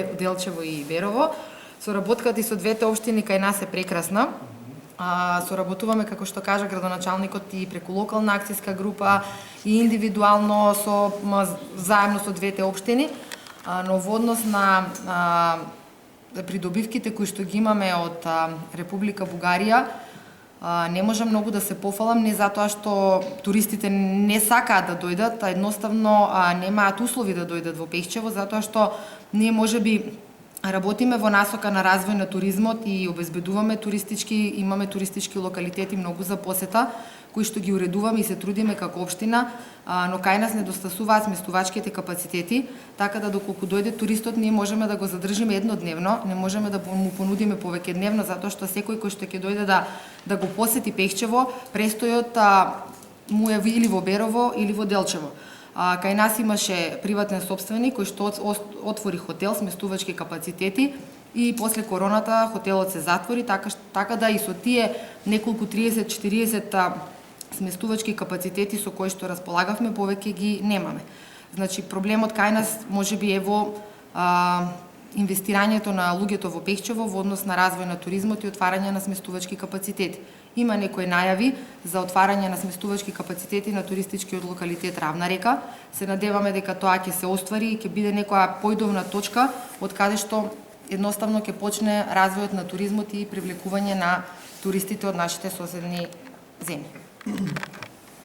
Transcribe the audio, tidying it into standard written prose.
Делчево и Берово. Соработката и со двете општини кај нас е прекрасна. Соработуваме, како што кажа градоначалникот, и преку локална акцијска група и индивидуално заедно со двете општини, но во однос на придобивките кои што ги имаме од Република Бугарија, не можам многу да се пофалам, не затоа што туристите не сакаат да дојдат, а едноставно немаат услови да дојдат во Пехчево, затоа што ние можеби работиме во насока на развој на туризмот и обезбедуваме имаме туристички локалитети многу за посета, кои што ги уредуваме и се трудиме како општина, но кај нас недостасуваат сместувачките капацитети, така да доколку дојде туристот ние можеме да го задржиме еднодневно, не можеме да му понудиме повеќедневно, затоа што секој кој што ќе дојде да го посети Пехчево, престојот му е или во Берово или во Делчево. Кај нас имаше приватен собственик кој што отвори хотел, сместувачки капацитети, и после короната хотелот се затвори, така да и со тие неколку 30-40 сместувачки капацитети со кои што располагавме, повеќе ги немаме. Значи, проблемот кај нас можеби е во инвестирањето на луѓето во Пехчево во однос на развој на туризмот и отварање на сместувачки капацитети. Има некои најави за отварање на сместувачки капацитети на туристичкиот локалитет Равна река. Се надеваме дека тоа ќе се оствари и ќе биде некоја појдовна точка од каде што едноставно ќе почне развојот на туризмот и привлекување на туристите од нашите соседни земји.